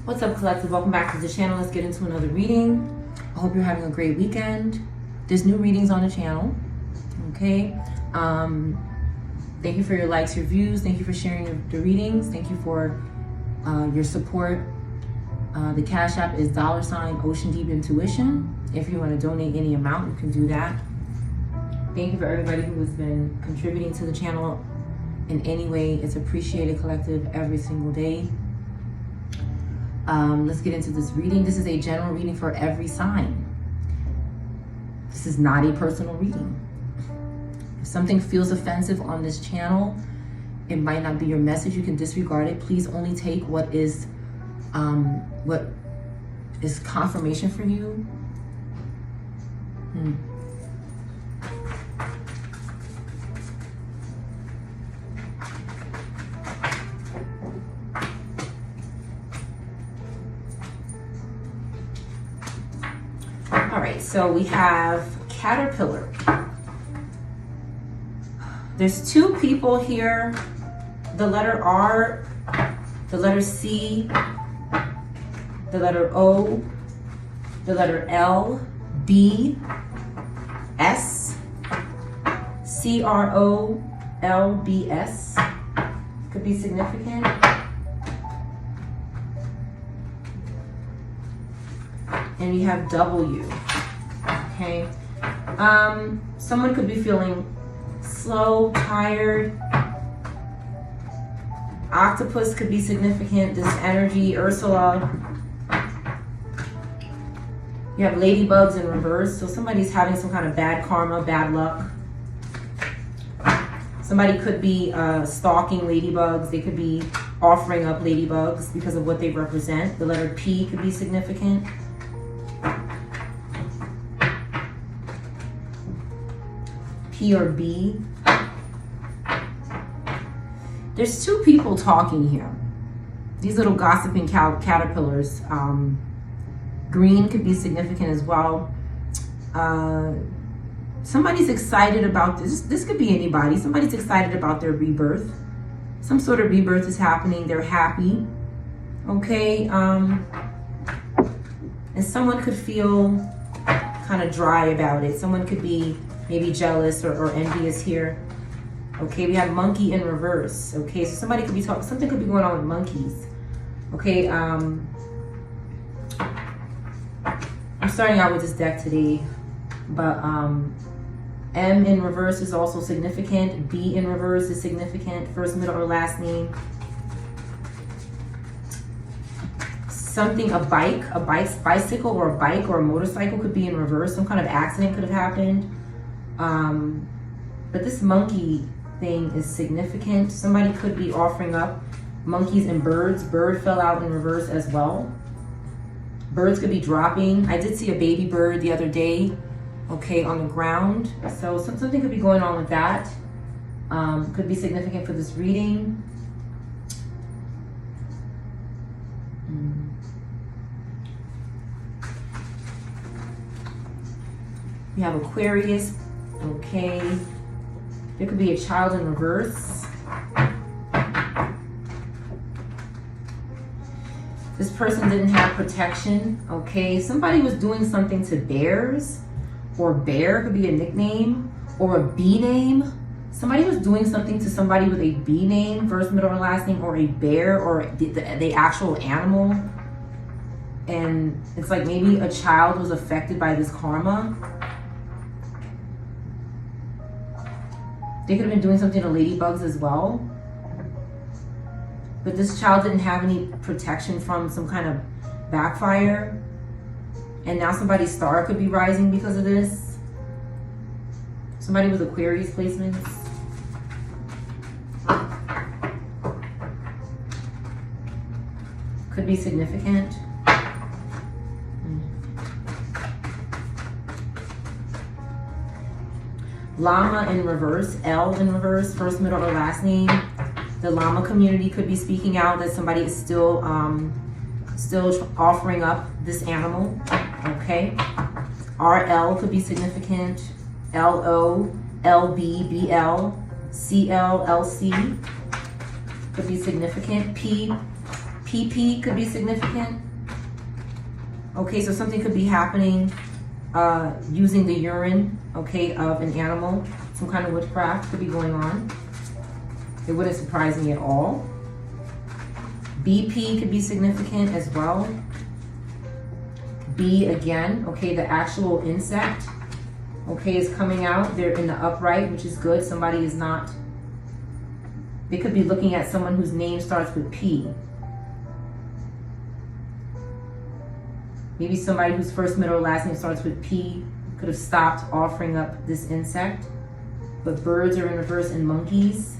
What's up, collective? Welcome back to the channel. Let's get into another reading. I hope you're having a great weekend. There's new readings on the channel. Okay. Thank you for your likes, your views. Thank you for sharing the readings. Thank you for your support. The Cash App is $ Ocean Deep Intuition. If you want to donate any amount, you can do that. Thank you for everybody who has been contributing to the channel in any way. It's appreciated, collective, every single day. Let's get into this reading. This is a general reading for every sign. This is not a personal reading. If something feels offensive on this channel, it might not be your message. You can disregard it. Please only take what is confirmation for you. All right, so we have Caterpillar. There's two people here. The letter R, the letter C, the letter O, the letter L, B, S, CROLBS. Could be significant. And we have W. Okay. Someone could be feeling slow, tired. Octopus could be significant. This energy, Ursula. You have ladybugs in reverse. So somebody's having some kind of bad karma, bad luck. Somebody could be stalking ladybugs. They could be offering up ladybugs because of what they represent. The letter P could be significant. P or B. There's two people talking here. These little gossiping caterpillars. Green could be significant as well. Somebody's excited about this. This could be anybody. Somebody's excited about their rebirth. Some sort of rebirth is happening. They're happy. Okay. And someone could feel kind of dry about it. Someone could be maybe jealous or envious here. Okay, we have monkey in reverse. Okay, so somebody could be talking, something could be going on with monkeys. Okay, I'm starting out with this deck today, but M in reverse is also significant. B in reverse is significant. First, middle, or last name. Something, a bicycle or a bike or a motorcycle could be in reverse. Some kind of accident could have happened. But this monkey thing is significant. Somebody could be offering up monkeys and birds. Bird fell out in reverse as well. Birds could be dropping. I did see a baby bird the other day, okay, on the ground. So something could be going on with that. Could be significant for this reading. We have Aquarius. Okay, there could be a child in reverse. This person didn't have protection. Okay, somebody was doing something to bears, or bear could be a nickname, or a B name. Somebody was doing something to somebody with a B name, first, middle, or last name, or a bear, or the actual animal. And it's like maybe a child was affected by this karma. They could have been doing something to ladybugs as well. But this child didn't have any protection from some kind of backfire. And now somebody's star could be rising because of this. Somebody with Aquarius placements. Could be significant. Llama in reverse, L in reverse, first, middle, or last name. The llama community could be speaking out that somebody is still offering up this animal. Okay. RL could be significant. LO, LB, BL, CL, LC could be significant. P PP could be significant. Okay, so something could be happening using the urine, okay, of an animal. Some kind of witchcraft could be going on. It wouldn't surprise me at all. BP could be significant as well. B again, okay, the actual insect, okay, is coming out. They're in the upright, which is good. Somebody is not, they could be looking at someone whose name starts with P. Maybe somebody whose first, middle, or last name starts with P could have stopped offering up this insect. But birds are in reverse, and monkeys,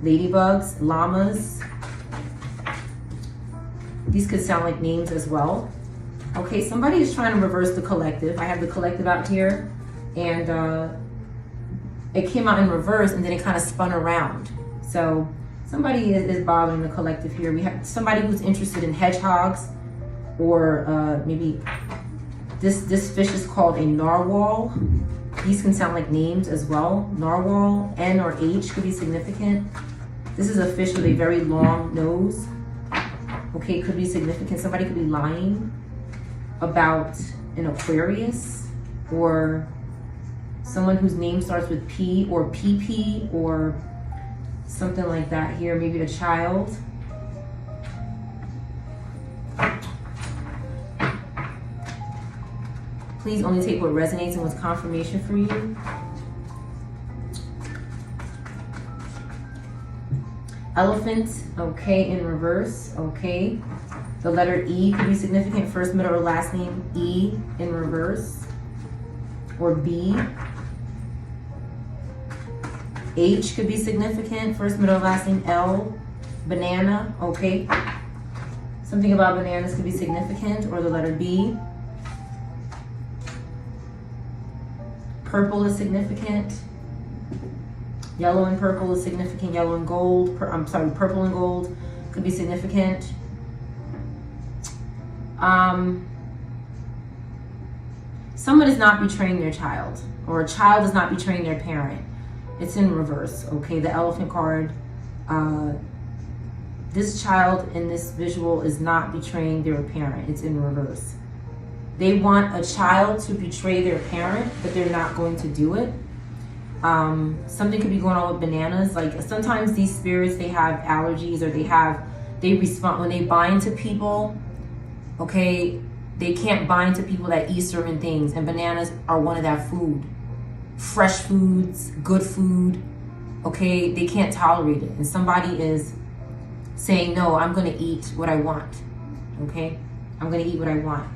ladybugs, llamas. These could sound like names as well. Okay, somebody is trying to reverse the collective. I have the collective out here, and it came out in reverse, and then it kind of spun around. So somebody is bothering the collective here. We have somebody who's interested in hedgehogs, or maybe this fish is called a narwhal. These can sound like names as well. Narwhal, N or H could be significant. This is a fish with a very long nose. Okay, could be significant. Somebody could be lying about an Aquarius, or someone whose name starts with P or PP or something like that here. Maybe a child. Please only take what resonates and what's confirmation for you. Elephant, okay, in reverse, okay. The letter E could be significant, first, middle, or last name E in reverse. Or B. H could be significant, first, middle, or last name L. Banana, okay. Something about bananas could be significant, or the letter B. Purple is significant. Yellow and purple is significant. Yellow and gold, purple and gold could be significant. Someone is not betraying their child, or a child is not betraying their parent. It's in reverse, okay? The elephant card. This child in this visual is not betraying their parent. It's in reverse. They want a child to betray their parent, but they're not going to do it. Something could be going on with bananas. Like sometimes these spirits, they have allergies, or they respond when they bind to people. Okay, they can't bind to people that eat certain things, and bananas are one of that food. Fresh foods, good food. Okay, they can't tolerate it, and somebody is saying, no, I'm going to eat what I want. Okay, I'm going to eat what I want.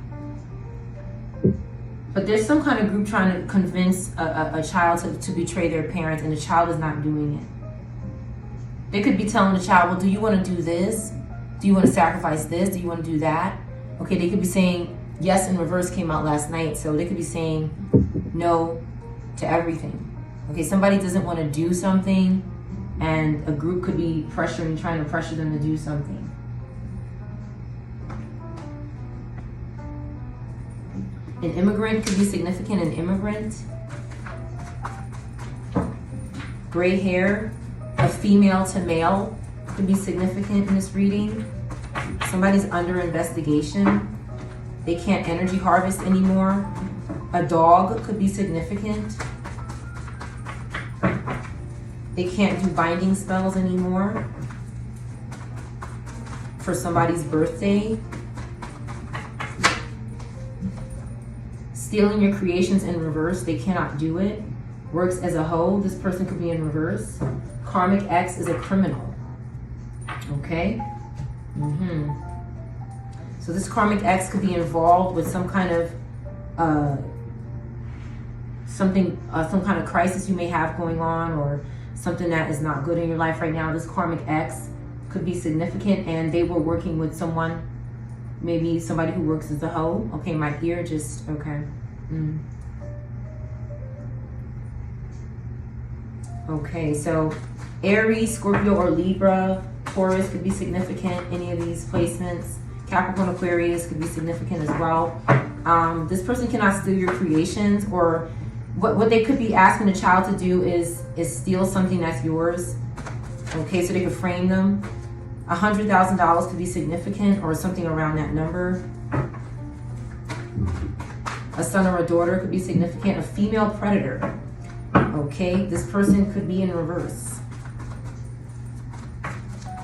But there's some kind of group trying to convince a child to betray their parents, and the child is not doing it. They could be telling the child, well, do you want to do this? Do you want to sacrifice this? Do you want to do that? Okay, they could be saying, yes, in reverse came out last night, so they could be saying no to everything. Okay, somebody doesn't want to do something, and a group could be trying to pressure them to do something. An immigrant could be significant, an immigrant. Gray hair, a female to male could be significant in this reading. Somebody's under investigation. They can't energy harvest anymore. A dog could be significant. They can't do binding spells anymore for somebody's birthday. Stealing your creations in reverse, they cannot do it. Works as a hoe, this person could be in reverse. Karmic X is a criminal. Okay? So this karmic X could be involved with some kind of some kind of crisis you may have going on, or something that is not good in your life right now. This karmic X could be significant, and they were working with someone, maybe somebody who works as a hoe. Okay, my ear just, okay. Okay, so Aries, Scorpio, or Libra, Taurus could be significant, any of these placements. Capricorn, Aquarius could be significant as well. This person cannot steal your creations, or what they could be asking the child to do is steal something that's yours. Okay, so they could frame them. $100,000 could be significant, or something around that number. A son or a daughter could be significant. A female predator. Okay, this person could be in reverse.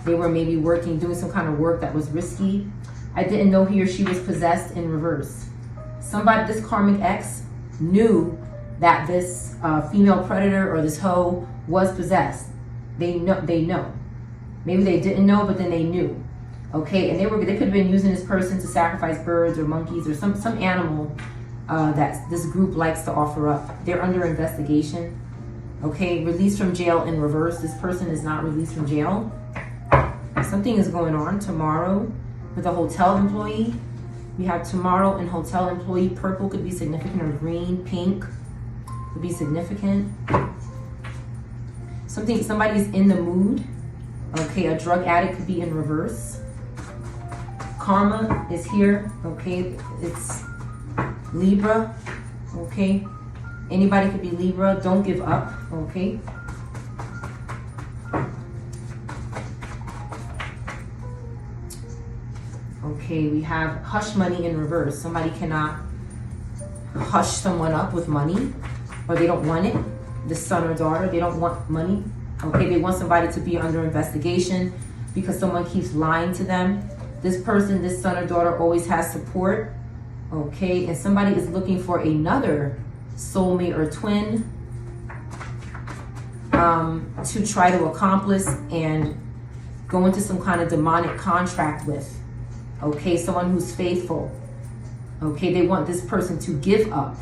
They were maybe working, doing some kind of work that was risky. I didn't know he or she was possessed in reverse. Somebody, this karmic ex, knew that this female predator or this hoe was possessed. They know. Maybe they didn't know, but then they knew. Okay, and they could have been using this person to sacrifice birds or monkeys or some animal that this group likes to offer up. They're under investigation. Okay, released from jail in reverse. This person is not released from jail. Something is going on tomorrow with a hotel employee. We have tomorrow and hotel employee. Purple could be significant, or green, pink could be significant. Somebody's in the mood. Okay, a drug addict could be in reverse. Karma is here. Okay, it's Libra. Okay, anybody could be Libra. Don't give up. Okay. Okay, we have hush money in reverse. Somebody cannot hush someone up with money, or they don't want it. The son or daughter, they don't want money. Okay, they want somebody to be under investigation because someone keeps lying to them. This person, this son or daughter, always has support. Okay, and somebody is looking for another soulmate or twin to try to accomplish and go into some kind of demonic contract with. Okay, someone who's faithful. Okay, they want this person to give up.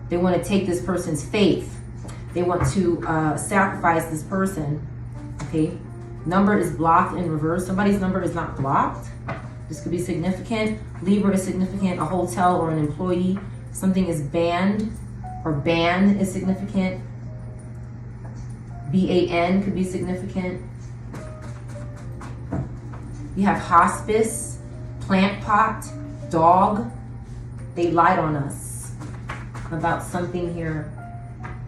They want to take this person's faith. They want to sacrifice this person. Okay, number is blocked in reverse. Somebody's number is not blocked. This could be significant. Libra is significant. A hotel or an employee. Something is banned, or ban is significant. BAN could be significant. You have hospice, plant pot, dog. They lied on us about something here.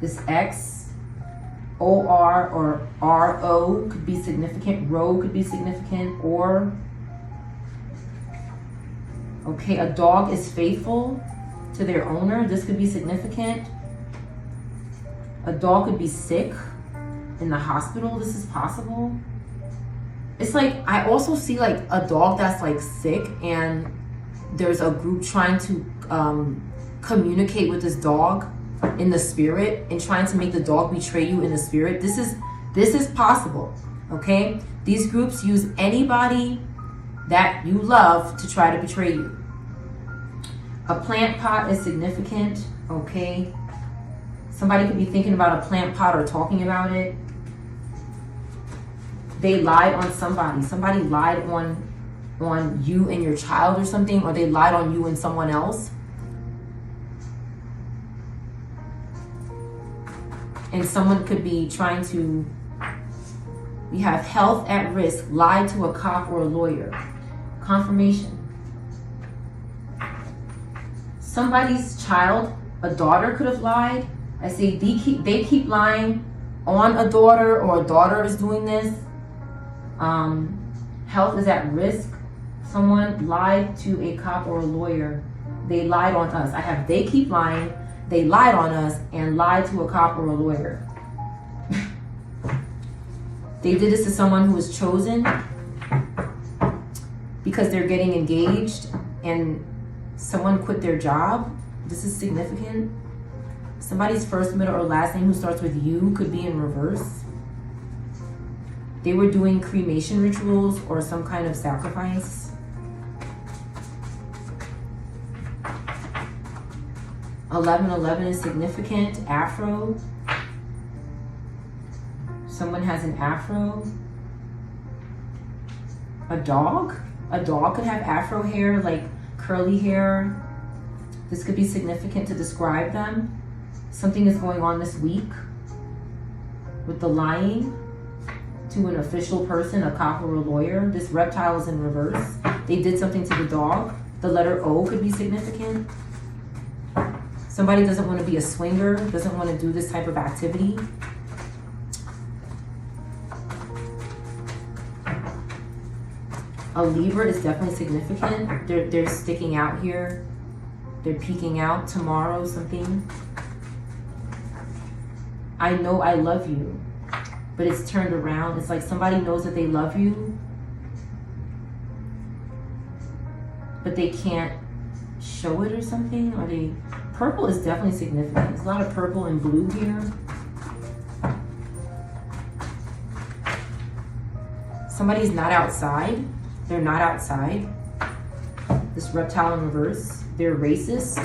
This X, OR or RO could be significant. Ro could be significant. Or, okay, a dog is faithful to their owner. This could be significant. A dog could be sick in the hospital. This is possible. It's like, I also see like a dog that's like sick, and there's a group trying to communicate with this dog in the spirit and trying to make the dog betray you in the spirit. This is possible. Okay, these groups use anybody that you love to try to betray you. A plant pot is significant. Okay, somebody could be thinking about a plant pot or talking about it. They lied on somebody. Somebody lied on you and your child or something, or they lied on you and someone else. And someone could be trying to, we have health at risk, lied to a cop or a lawyer. Confirmation. Somebody's child, a daughter could have lied. I say they keep lying on a daughter, or a daughter is doing this. Health is at risk. Someone lied to a cop or a lawyer. They lied on us. I have they keep lying. They lied on us and lied to a cop or a lawyer. They did this to someone who was chosen because they're getting engaged, and someone quit their job. This is significant. Somebody's first, middle, or last name who starts with U could be in reverse. They were doing cremation rituals or some kind of sacrifice. $1111 is significant. Afro. Someone has an afro. A dog. A dog could have afro hair, like curly hair. This could be significant to describe them. Something is going on this week with the lying to an official person, a cop or a lawyer. This reptile is in reverse. They did something to the dog. The letter O could be significant. Somebody doesn't want to be a swinger, doesn't want to do this type of activity. A Libra is definitely significant. They're sticking out here. They're peeking out tomorrow, something. I know I love you, but it's turned around. It's like somebody knows that they love you, but they can't show it or something. Or they, purple is definitely significant. There's a lot of purple and blue here. Somebody's not outside. They're not outside. This reptile in reverse. They're racist.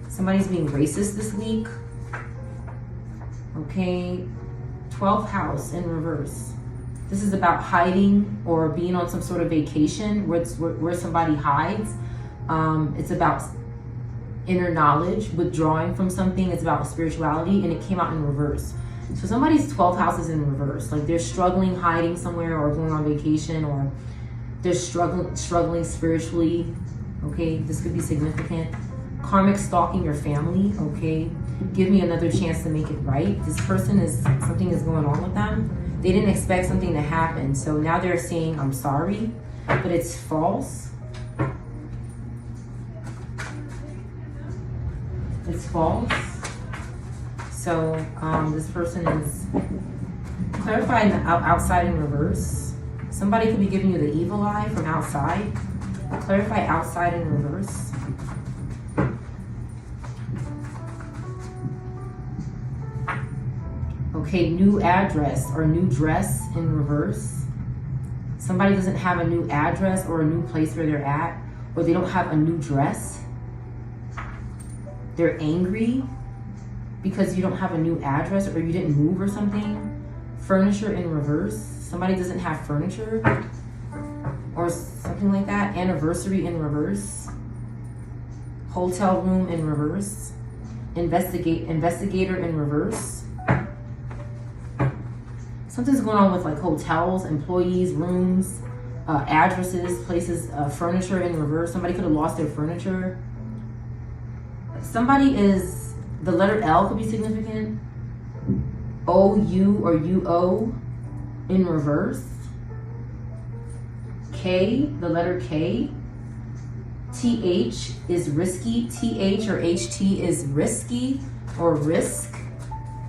Somebody's being racist this week. Okay. 12th house in reverse. This is about hiding or being on some sort of vacation where somebody hides. It's about inner knowledge, withdrawing from something. It's about spirituality, and it came out in reverse. So somebody's 12th house is in reverse. Like they're struggling, hiding somewhere, or going on vacation, or they're struggling spiritually. Okay, this could be significant. Karmic stalking your family. Okay, give me another chance to make it right. This person is, something is going on with them. They didn't expect something to happen, so now they're saying I'm sorry, but it's false. It's false. So this person is clarifying the outside in reverse. Somebody could be giving you the evil eye from outside. Clarify outside in reverse. Okay, new address or new dress in reverse. Somebody doesn't have a new address or a new place where they're at, or they don't have a new dress. They're angry because you don't have a new address, or you didn't move or something. Furniture in reverse. Somebody doesn't have furniture or something like that. Anniversary in reverse. Hotel room in reverse. Investigator in reverse. Something's going on with like hotels, employees, rooms, addresses, places, furniture in reverse. Somebody could have lost their furniture. Somebody is, the letter L could be significant. O-U or U-O in reverse. K, the letter K. T-H is risky. T-H or H-T is risky or risk.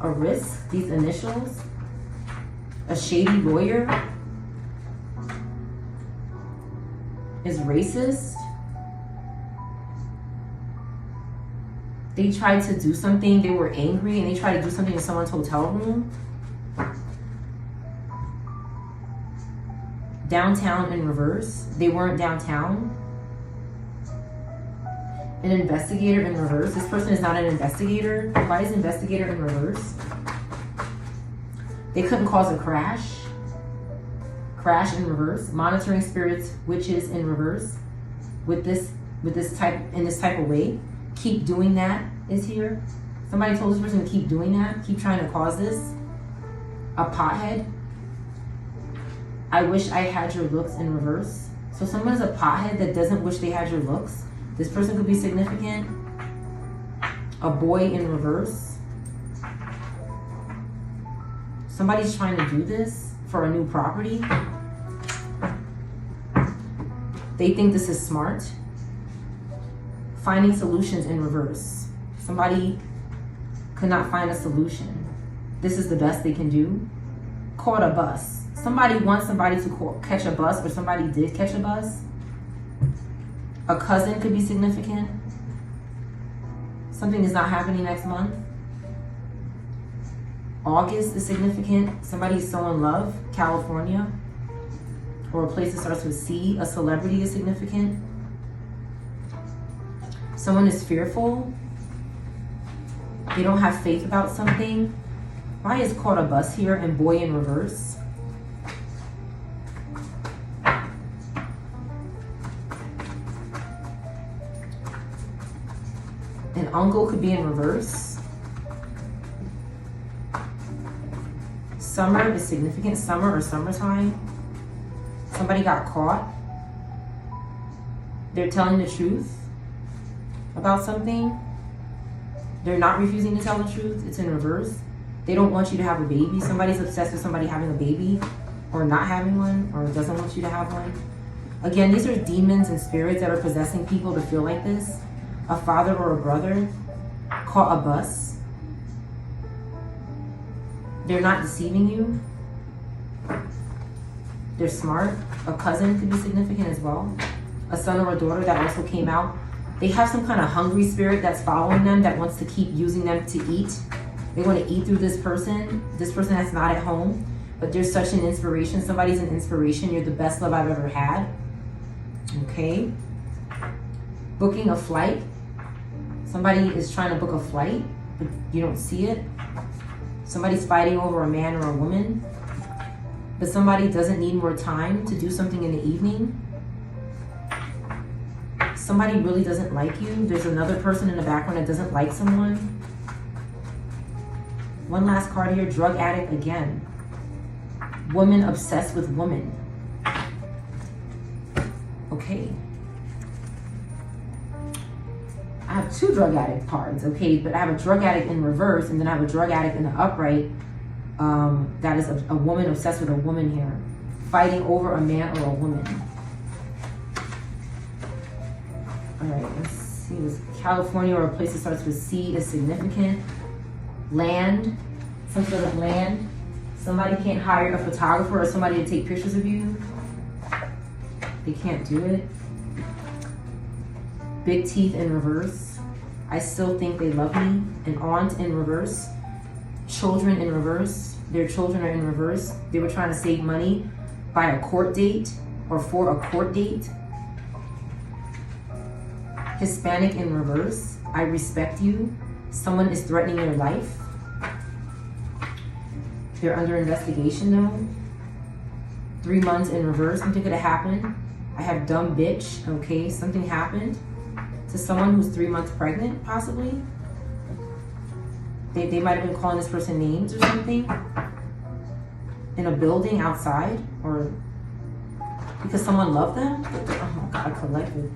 Or risk, these initials. A shady lawyer is racist. They tried to do something, they were angry, and they tried to do something in someone's hotel room. Downtown in reverse. They weren't downtown. An investigator in reverse. This person is not an investigator. Why is investigator in reverse? They couldn't cause a crash. Crash in reverse. Monitoring spirits, witches in reverse. With this type of way. Keep doing that is here. Somebody told this person to keep doing that. Keep trying to cause this. A pothead. I wish I had your looks in reverse. So someone is a pothead that doesn't wish they had your looks. This person could be significant. A boy in reverse. Somebody's trying to do this for a new property. They think this is smart. Finding solutions in reverse. Somebody could not find a solution. This is the best they can do. Caught a bus. Somebody wants somebody to catch a bus, or somebody did catch a bus. A cousin could be significant. Something is not happening next month. August is significant. Somebody's so in love. California. Or a place that starts with C. A celebrity is significant. Someone is fearful. They don't have faith about something. Why is caught a bus here and boy in reverse? An uncle could be in reverse. Summer is significant. Summer or summertime. Somebody got caught. They're telling the truth about something. They're not refusing to tell the truth. It's in reverse. They don't want you to have a baby. Somebody's obsessed with somebody having a baby. or not having one, or doesn't want you to have one. Again, these are demons and spirits that are possessing people to feel like this. A father or a brother caught a bus. They're not deceiving you. They're smart. A cousin could be significant as well. A son or a daughter that also came out. They have some kind of hungry spirit that's following them, that wants to keep using them to eat. They want to eat through this person that's not at home, but there's such an inspiration. Somebody's an inspiration. You're the best love I've ever had. Okay. Booking a flight. Somebody is trying to book a flight, but you don't see it. Somebody's fighting over a man or a woman, but somebody doesn't need more time to do something in the evening. Somebody really doesn't like you. There's another person in the background that doesn't like someone. One last card here, drug addict again. Woman obsessed with woman. Okay. I have two drug addict cards, okay, but I have a drug addict in reverse, and then I have a drug addict in the upright. That is a woman obsessed with a woman here, fighting over a man or a woman. All right, let's see. Was California or a place that starts with C is significant? Land, some sort of land. Somebody can't hire a photographer or somebody to take pictures of you. They can't do it. Big teeth in reverse. I still think they love me. An aunt in reverse. Children in reverse. Their children are in reverse. They were trying to save money by a court date or for a court date. Hispanic in reverse. I respect you. Someone is threatening your life. They're under investigation though. 3 months in reverse. Something could have happened. I have dumb bitch. Okay, something happened to someone who's 3 months pregnant, possibly. They might have been calling this person names or something in a building outside, or because someone loved them. Oh my God, collective.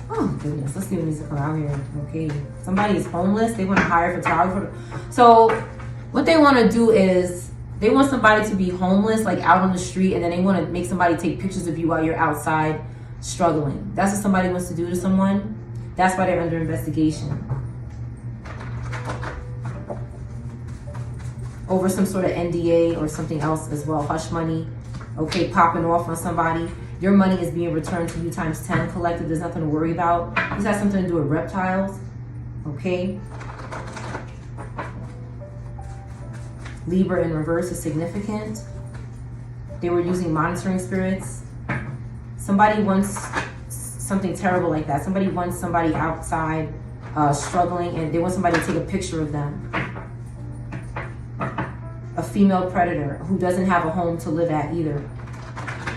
Oh goodness, let's see what needs to come out here. Okay, somebody is homeless. They want to hire a photographer. So what they want to do is they want somebody to be homeless, like out on the street, and then they want to make somebody take pictures of you while you're outside struggling. That's what somebody wants to do to someone. That's why they're under investigation. Over some sort of NDA or something else as well. Hush money. Okay, popping off on somebody. Your money is being returned to you times 10. Collective, there's nothing to worry about. This has something to do with reptiles. Okay. Libra in reverse is significant. They were using monitoring spirits. Somebody wants something terrible like that. Somebody wants somebody outside struggling, and they want somebody to take a picture of them. A female predator who doesn't have a home to live at either.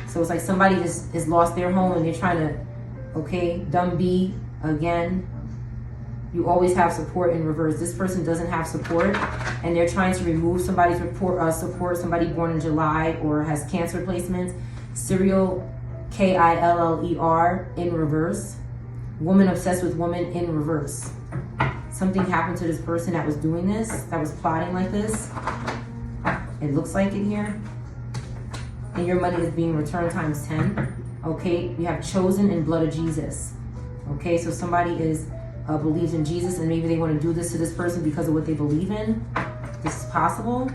So it's like somebody is lost their home and they're trying to, okay, dumb B again. You always have support in reverse. This person doesn't have support, and they're trying to remove somebody's support. Somebody born in July or has cancer placements. Serial, Killer in reverse. Woman obsessed with woman in reverse. Something happened to this person that was doing this, that was plotting like this. It looks like it here. And your money is being returned times 10. Okay, we have chosen in blood of Jesus. Okay, so somebody believes in Jesus, and maybe they want to do this to this person because of what they believe in. This is possible.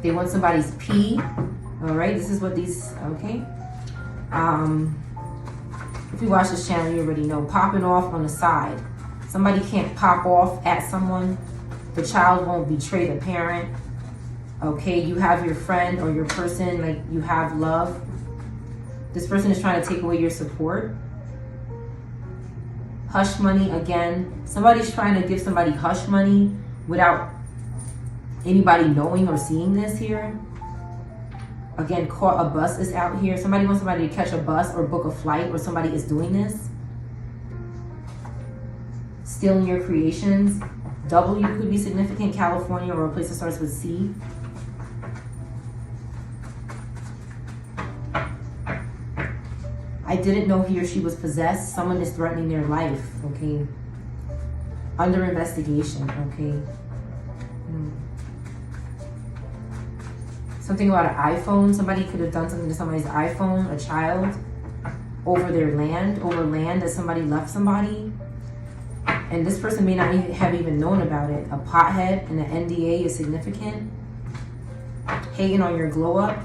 They want somebody's pee. All right, this is what these, okay. If you watch this channel, you already know. Popping off on the side. Somebody can't pop off at someone. The child won't betray the parent. Okay, you have your friend or your person, like you have love. This person is trying to take away your support. Hush money again. Somebody's trying to give somebody hush money without anybody knowing or seeing this here. Again, caught a bus is out here. Somebody wants somebody to catch a bus or book a flight, or somebody is doing this. Stealing your creations. W could be significant. California or a place that starts with C. I didn't know he or she was possessed. Someone is threatening their life, okay? Under investigation, okay? Something about an iPhone. Somebody could have done something to somebody's iPhone, a child, over their land, over land that somebody left somebody. And this person may not have even known about it. A pothead and an NDA is significant. Hating on your glow up.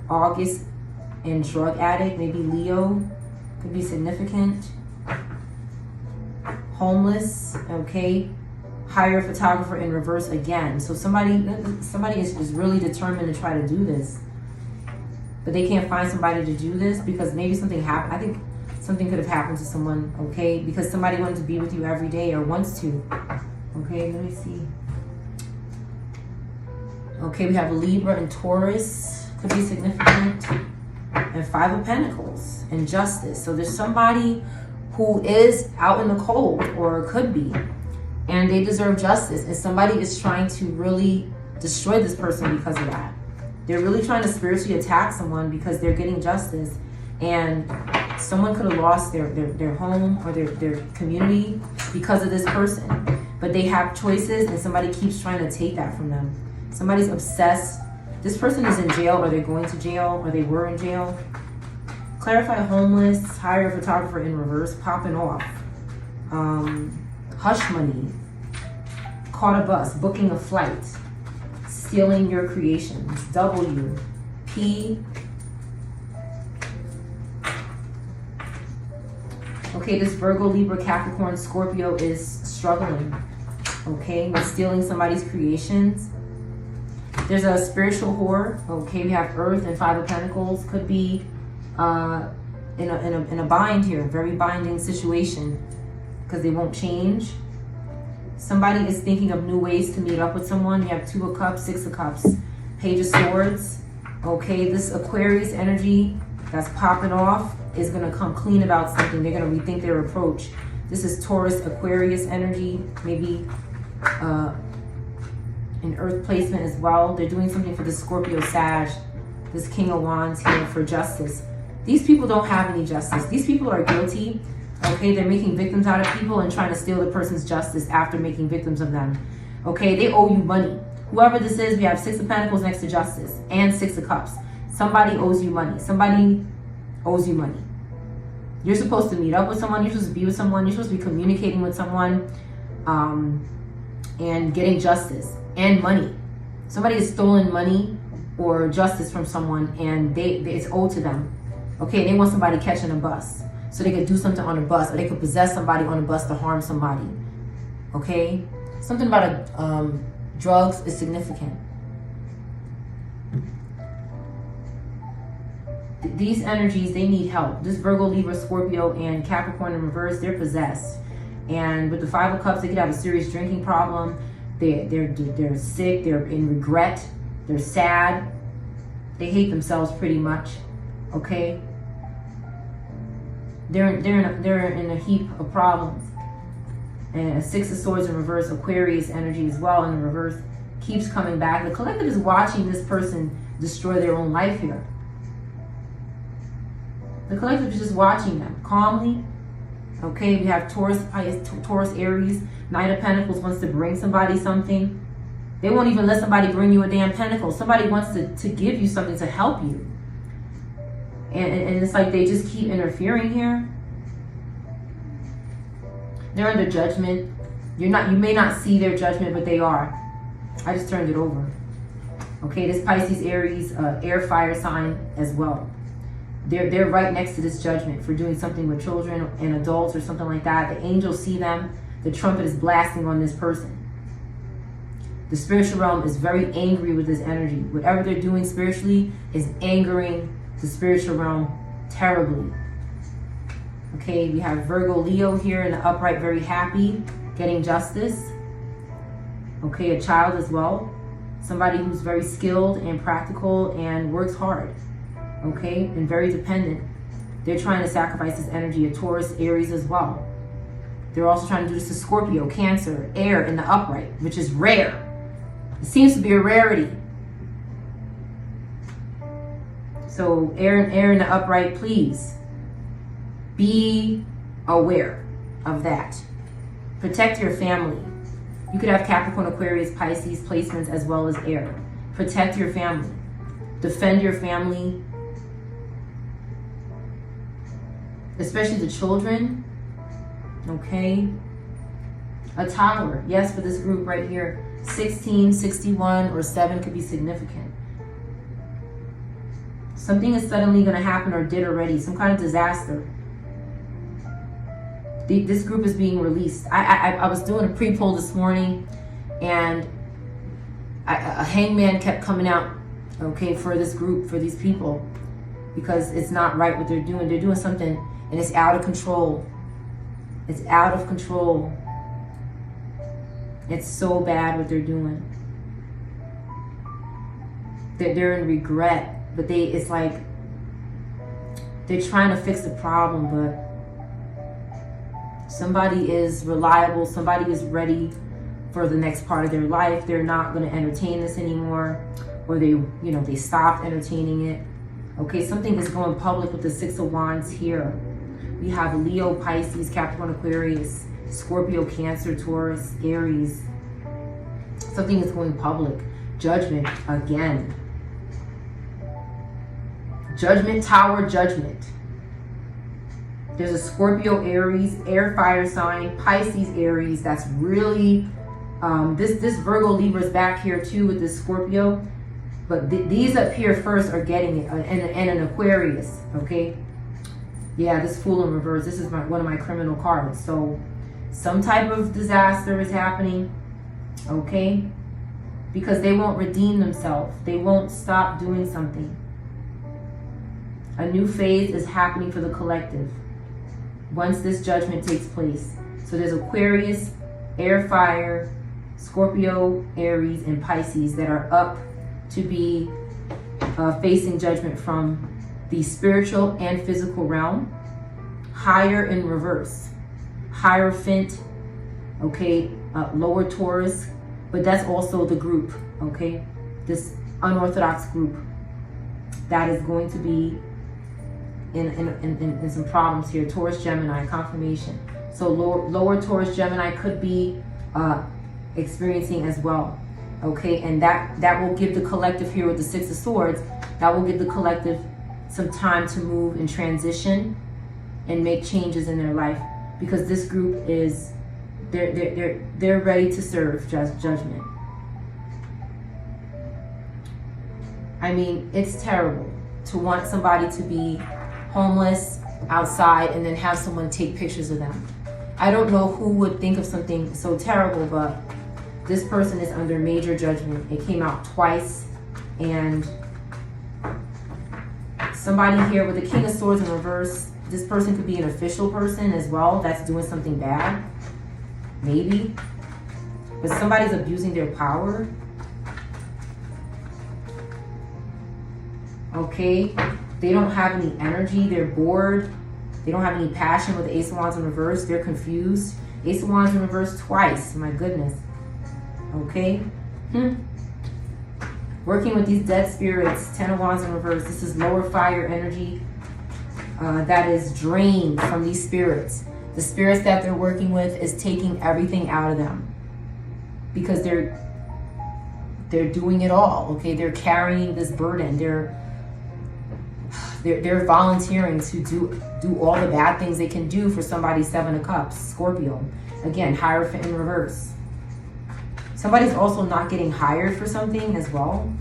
August and drug addict, maybe Leo, could be significant. Homeless, okay. Hire a photographer in reverse again. So somebody is really determined to try to do this. But they can't find somebody to do this because maybe something happened. I think something could have happened to someone, okay? Because somebody wanted to be with you every day or wants to. Okay, let me see. Okay, we have Libra and Taurus, could be significant. And Five of Pentacles and Justice. So there's somebody who is out in the cold, or could be, and they deserve justice. And somebody is trying to really destroy this person because of that. They're really trying to spiritually attack someone because they're getting justice. And someone could have lost their home or their community because of this person. But they have choices and somebody keeps trying to take that from them. Somebody's obsessed. This person is in jail, or they're going to jail, or they were in jail. Clarify homeless, hire a photographer in reverse, popping off. Hush money, caught a bus, booking a flight, stealing your creations. W, P. Okay, this Virgo, Libra, Capricorn, Scorpio is struggling, okay, with stealing somebody's creations. There's a spiritual whore. Okay, we have Earth and Five of Pentacles. Could be in a bind here, very binding situation, because they won't change. Somebody is thinking of new ways to meet up with someone. You have Two of Cups, Six of Cups, Page of Swords. Okay, this Aquarius energy that's popping off is going to come clean about something. They're going to rethink their approach. This is Taurus, Aquarius energy, maybe an Earth placement as well. They're doing something for the Scorpio, Sag, this King of Wands here for justice. These people don't have any justice. These people are guilty. Okay, they're making victims out of people and trying to steal the person's justice after making victims of them. Okay, they owe you money. Whoever this is, we have Six of Pentacles next to Justice and Six of Cups. Somebody owes you money. Somebody owes you money. You're supposed to meet up with someone. You're supposed to be with someone. You're supposed to be communicating with someone and getting justice and money. Somebody has stolen money or justice from someone and it's owed to them. Okay, they want somebody catching a bus so they could do something on a bus, or they could possess somebody on a bus to harm somebody. Okay, something about drugs is significant. These energies, they need help. This Virgo, Libra, Scorpio, and Capricorn in reverse, they're possessed. And with the Five of Cups, they could have a serious drinking problem. They're sick. They're in regret. They're sad. They hate themselves pretty much. Okay. They're in a heap of problems. And a Six of Swords in reverse, Aquarius energy as well in the reverse, keeps coming back. The collective is watching this person destroy their own life here. The collective is just watching them calmly. Okay, we have Taurus, Aries, Knight of Pentacles wants to bring somebody something. They won't even let somebody bring you a damn pentacle. Somebody wants to give you something to help you. And it's like they just keep interfering here. They're under judgment. You may not see their judgment, but they are. I just turned it over. Okay, this Pisces, Aries, air fire sign as well. They're right next to this judgment for doing something with children and adults or something like that. The angels see them. The trumpet is blasting on this person. The spiritual realm is very angry with this energy. Whatever they're doing spiritually is angering the spiritual realm terribly. Okay, we have Virgo, Leo here in the upright, very happy, getting justice. Okay, a child as well. Somebody who's very skilled and practical and works hard. Okay, and very dependent. They're trying to sacrifice this energy. A Taurus, Aries as well. They're also trying to do this to Scorpio, Cancer, air in the upright, which is rare. It seems to be a rarity. So air in the upright, please be aware of that. Protect your family. You could have Capricorn, Aquarius, Pisces placements as well as air. Protect your family. defend your family, especially the children. Okay. A tower. Yes, for this group right here. 16, 61, or 7 could be significant. Something is suddenly going to happen or did already. Some kind of disaster. This group is being released. I was doing a pre-poll this morning, and a hangman kept coming out, okay, for this group, for these people, because it's not right what they're doing. They're doing something, and it's out of control. It's out of control. It's so bad what they're doing. They're in regret, but it's like they're trying to fix the problem, but somebody is reliable, somebody is ready for the next part of their life. They're not going to entertain this anymore, or they stopped entertaining it. Okay, something is going public with the 6 of Wands here. We have Leo, Pisces, Capricorn, Aquarius, Scorpio, Cancer, Taurus, Aries. Something is going public. Judgment again. Judgment, Tower, Judgment. There's a Scorpio, Aries, air fire sign, Pisces, Aries. That's really, this Virgo, Libra's back here too with this Scorpio. But these up here first are getting it, and an Aquarius, okay? Yeah, this Fool in reverse. This is one of my criminal cards. So some type of disaster is happening, okay? Because they won't redeem themselves. They won't stop doing something. A new phase is happening for the collective once this judgment takes place. So there's Aquarius, air fire, Scorpio, Aries, and Pisces that are up to be facing judgment from the spiritual and physical realm. Higher in reverse. Hierophant, okay, lower Taurus, but that's also the group, okay? This unorthodox group that is going to be in some problems here. Taurus, Gemini, confirmation. So lower Taurus, Gemini could be experiencing as well, okay? And that will give the collective here with the 6 of Swords, that will give the collective some time to move and transition and make changes in their life, because this group is they're ready to serve judgment. I mean, it's terrible to want somebody to be homeless outside and then have someone take pictures of them. I don't know who would think of something so terrible, but this person is under major judgment. It came out twice, and somebody here with the King of Swords in reverse, this person could be an official person as well that's doing something bad, maybe. But somebody's abusing their power. Okay, they don't have any energy, they're bored, they don't have any passion with the Ace of Wands in reverse, they're confused. Ace of Wands in reverse twice, my goodness. Okay, working with these dead spirits, 10 of Wands in reverse, this is lower fire energy that is drained from these spirits. The spirits that they're working with is taking everything out of them because they're doing it all, okay? They're carrying this burden. They're volunteering to do all the bad things they can do for somebody's 7 of Cups, Scorpio. Again, Hierophant in reverse. Somebody's also not getting hired for something as well.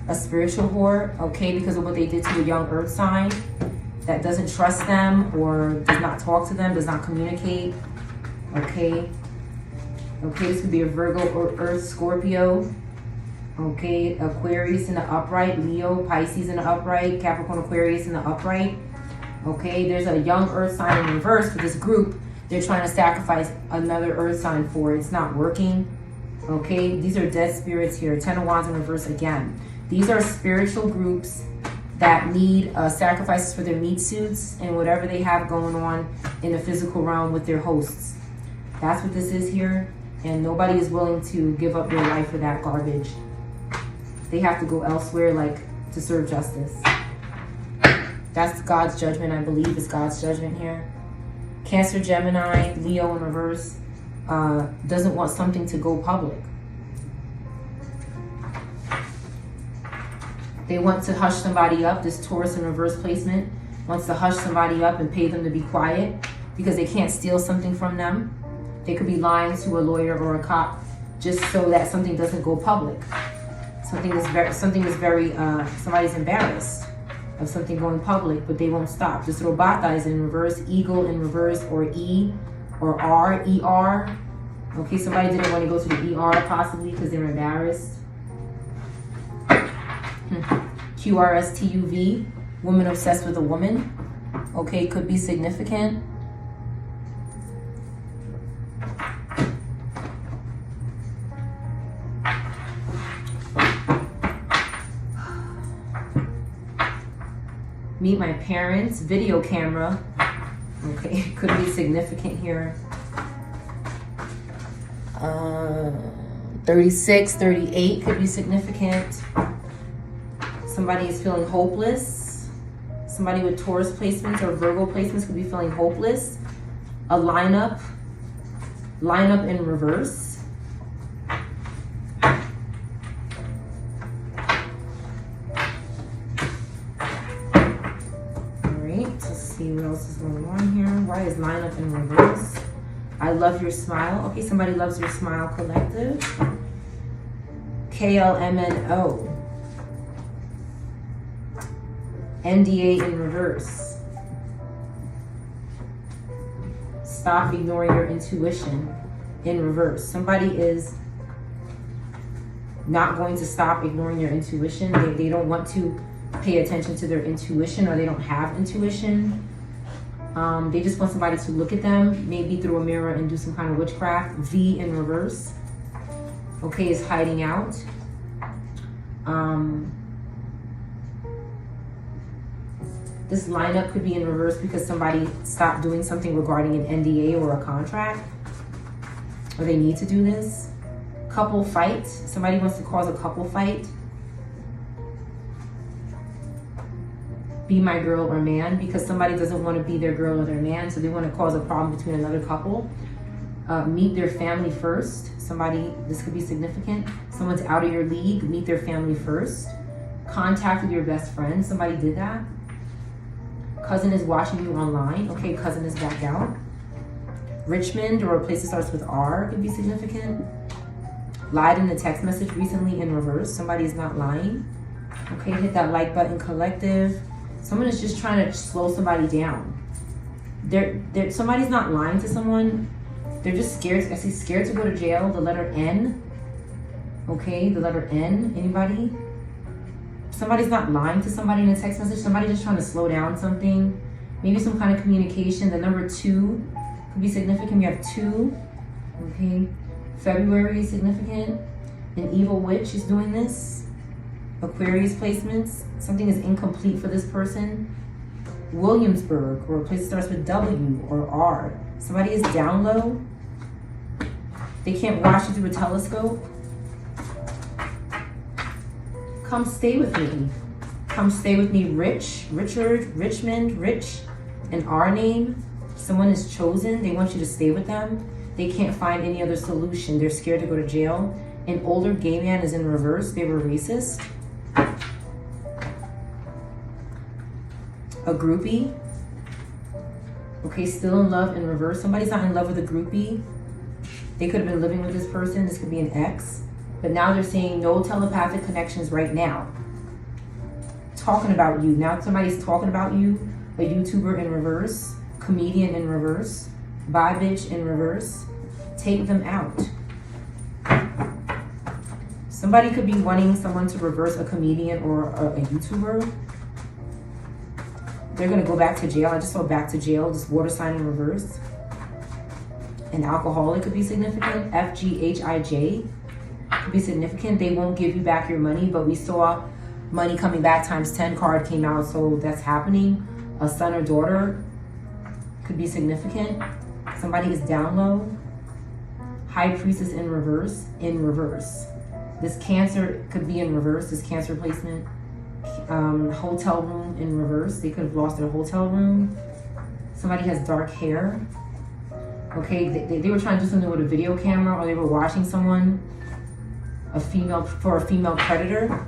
A spiritual whore, okay, because of what they did to a young earth sign that doesn't trust them or does not talk to them, does not communicate, okay? Okay, this could be a Virgo or Earth Scorpio. Okay, Aquarius in the upright, Leo, Pisces in the upright, Capricorn, Aquarius in the upright. Okay, there's a young earth sign in reverse for this group. They're trying to sacrifice another earth sign for it. It's not working. Okay, these are dead spirits here. 10 of Wands in reverse again. These are spiritual groups that need sacrifices for their meat suits and whatever they have going on in the physical realm with their hosts. That's what this is here. And nobody is willing to give up their life for that garbage. They have to go elsewhere, like, to serve justice. That's God's judgment, I believe, is God's judgment here. Cancer, Gemini, Leo in reverse, doesn't want something to go public. They want to hush somebody up. This Taurus in reverse placement wants to hush somebody up and pay them to be quiet because they can't steal something from them. They could be lying to a lawyer or a cop just so that something doesn't go public. Somebody's embarrassed of something going public, but they won't stop. This Robata is in reverse, Eagle in reverse, or E, or R, ER. Okay, somebody didn't want to go to the ER possibly because they're embarrassed. QRSTUV, woman obsessed with a woman. Okay, could be significant. Meet my parents, video camera. Okay, could be significant here. 36, 38 could be significant. Somebody is feeling hopeless. Somebody with Taurus placements or Virgo placements could be feeling hopeless. A lineup in reverse. Alright, let's see what else is going on here. Why is lineup in reverse? I love your smile. Okay, somebody loves your smile collective. KLMNO. NDA in reverse. Stop ignoring your intuition in reverse. Somebody is not going to stop ignoring your intuition. They don't want to pay attention to their intuition, or they don't have intuition. They just want somebody to look at them, maybe through a mirror, and do some kind of witchcraft. V in reverse. Okay, is hiding out. This lineup could be in reverse because somebody stopped doing something regarding an NDA or a contract, or they need to do this. Couple fight. Somebody wants to cause a couple fight. Be my girl or man, because somebody doesn't want to be their girl or their man, so they want to cause a problem between another couple. Meet their family first. Somebody, this could be significant. Someone's out of your league. Meet their family first. Contact with your best friend. Somebody did that. Cousin is watching you online. Okay, cousin is back out. Richmond, or a place that starts with R, could be significant. Lied in a text message recently in reverse. Somebody is not lying. Okay, hit that like button, collective. Someone is just trying to slow somebody down. Somebody's not lying to someone. They're just scared. I see scared to go to jail. The letter N. Okay, the letter N. Anybody? Somebody's not lying to somebody in a text message. Somebody's just trying to slow down something. Maybe some kind of communication. The number 2 could be significant. We have 2. Okay. February is significant. An evil witch is doing this. Aquarius placements. Something is incomplete for this person. Williamsburg, or a place that starts with W or R. Somebody is down low. They can't watch you through a telescope. Come stay with me. Come stay with me, Rich, Richard, Richmond, Rich, an R name. Someone is chosen. They want you to stay with them. They can't find any other solution. They're scared to go to jail. An older gay man is in reverse. They were racist. A groupie. Okay, still in love in reverse. Somebody's not in love with a groupie. They could have been living with this person. This could be an ex. But now they're saying no telepathic connections right now. Talking about you. Now somebody's talking about you. A YouTuber in reverse. Comedian in reverse. Bye bitch in reverse. Take them out. Somebody could be wanting someone to reverse a comedian or a YouTuber. They're going to go back to jail. I just saw back to jail. This water sign in reverse. An alcoholic could be significant. FGHIJ could be significant. They won't give you back your money, but we saw money coming back times 10 card came out, so that's happening. A son or daughter could be significant. Somebody is down low. High priestess in reverse. In reverse. This Cancer could be in reverse. This Cancer placement. Hotel room in reverse. They could have lost their hotel room. Somebody has dark hair. Okay, they were trying to do something with a video camera, or they were watching someone, a female predator.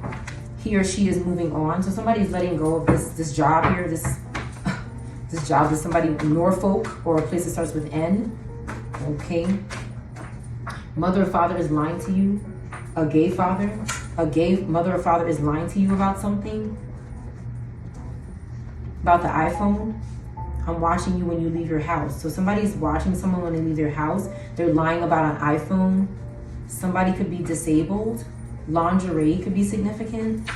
he or she is moving on. So somebody's letting go of this job here, this job is somebody in Norfolk or a place that starts with N. Okay. Mother or father is lying to you. A gay mother or father is lying to you about something. About the iPhone. I'm watching you when you leave your house. So somebody's watching someone when they leave their house. They're lying about an iPhone. Somebody could be disabled. Lingerie could be significant.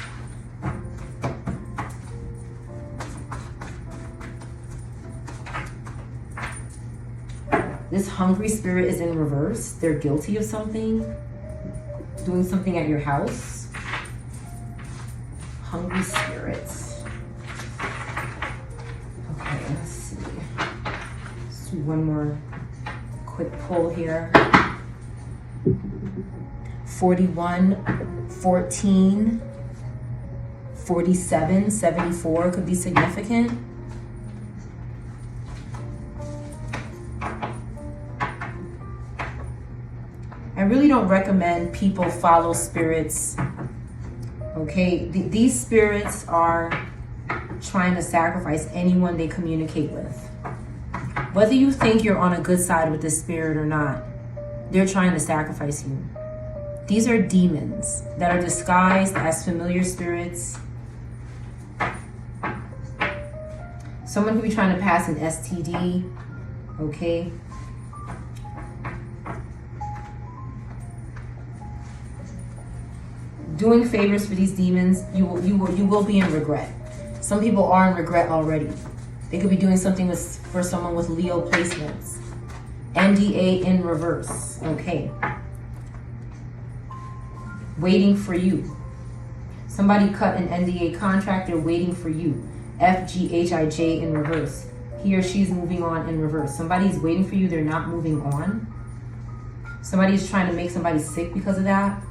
This hungry spirit is in reverse. They're guilty of something. Doing something at your house. Hungry spirits. Okay, let's see. Let's do one more quick pull here. 41, 14, 47, 74 could be significant. I really don't recommend people follow spirits. Okay, these spirits are trying to sacrifice anyone they communicate with. Whether you think you're on a good side with this spirit or not, they're trying to sacrifice you. These are demons that are disguised as familiar spirits. Someone could be trying to pass an STD, okay? Doing favors for these demons, you will be in regret. Some people are in regret already. They could be doing something for someone with Leo placements. NDA in reverse, okay. Waiting for you. Somebody cut an NDA contract, they're waiting for you. FGHIJ in reverse. He or she's moving on in reverse. Somebody's waiting for you, they're not moving on. Somebody's trying to make somebody sick because of that.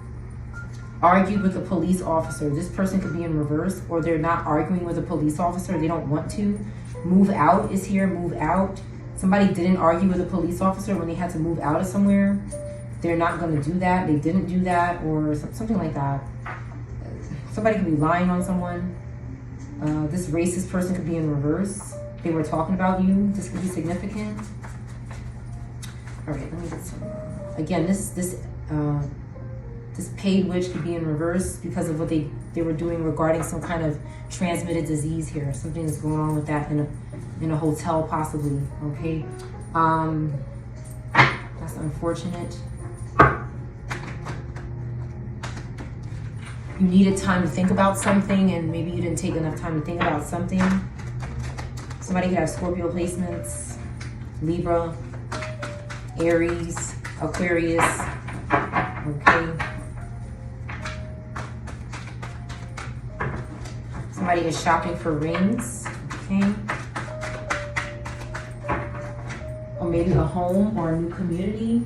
Argued with a police officer. This person could be in reverse, or they're not arguing with a police officer, they don't want to. Move out is here, move out. Somebody didn't argue with a police officer when they had to move out of somewhere. They're not going to do that. They didn't do that, or something like that. Somebody could be lying on someone. This racist person could be in reverse. They were talking about you. This could be significant. All right, let me get some. Again, this paid witch could be in reverse because of what they were doing regarding some kind of transmitted disease here. Something is going on with that in a hotel possibly. Okay, that's unfortunate. You needed time to think about something, and maybe you didn't take enough time to think about something. Somebody could have Scorpio placements, Libra, Aries, Aquarius. Okay. Somebody is shopping for rings. Okay. Or maybe a home or a new community.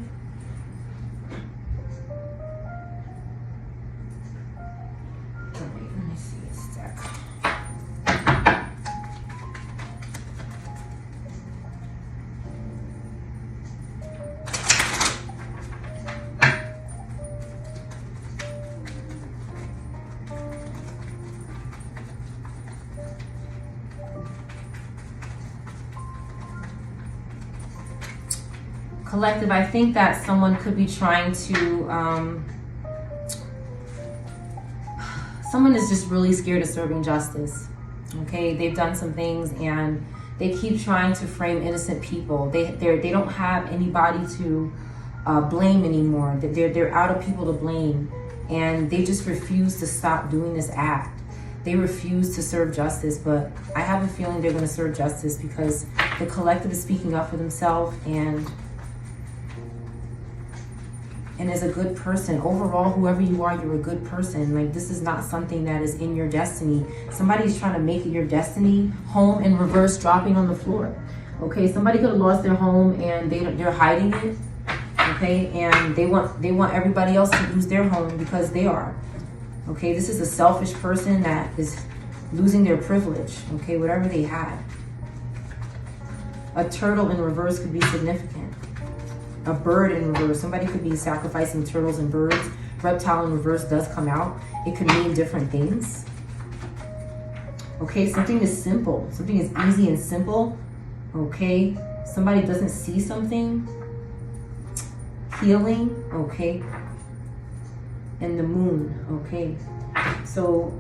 Collective, I think that someone could be trying to, someone is just really scared of serving justice. Okay, they've done some things and they keep trying to frame innocent people. They don't have anybody to blame anymore. They're out of people to blame, and they just refuse to stop doing this act. They refuse to serve justice, but I have a feeling they're going to serve justice because the collective is speaking up for themselves and as a good person. Overall, whoever you are, you're a good person. Like, this is not something that is in your destiny. Somebody's trying to make it your destiny. Home in reverse, dropping on the floor. Okay, somebody could have lost their home and they're hiding it. Okay, and they want everybody else to lose their home because they are. Okay, this is a selfish person that is losing their privilege. Okay, whatever they had. A turtle in reverse could be significant. A bird in reverse. Somebody could be sacrificing turtles and birds reptile in reverse does come out, it could mean different things. Okay, something is simple. Something is easy and simple. Okay, somebody doesn't see something. Healing, okay. And the moon, okay. So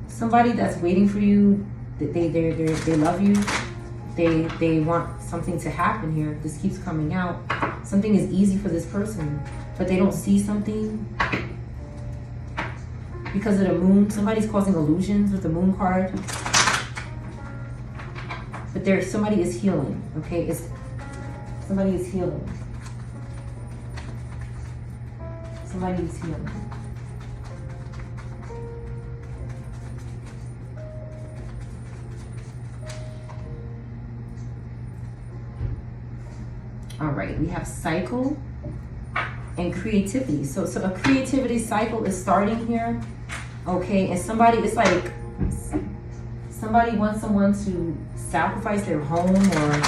somebody that's waiting for you, they love you. They want something to happen here. This keeps coming out. Something is easy for this person, but they don't see something. Because of the moon, somebody's causing illusions with the moon card. But somebody is healing, okay? Somebody is healing. Somebody is healing. All right, we have cycle and creativity. So a creativity cycle is starting here. Okay, and somebody, it's like somebody wants someone to sacrifice their home, or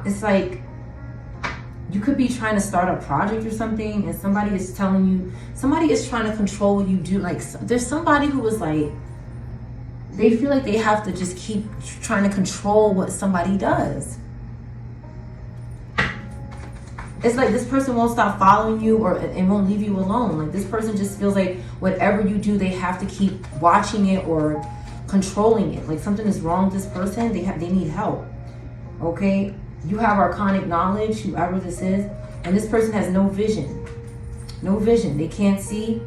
it's like you could be trying to start a project or something, and somebody is telling you, somebody is trying to control what you do. Like there's somebody who was like, they feel like they have to just keep trying to control what somebody does. It's like this person won't stop following you and won't leave you alone. Like this person just feels like whatever you do, they have to keep watching it or controlling it. Like something is wrong with this person. They need help. Okay? You have arcanic knowledge, whoever this is, and this person has no vision. No vision. They can't see,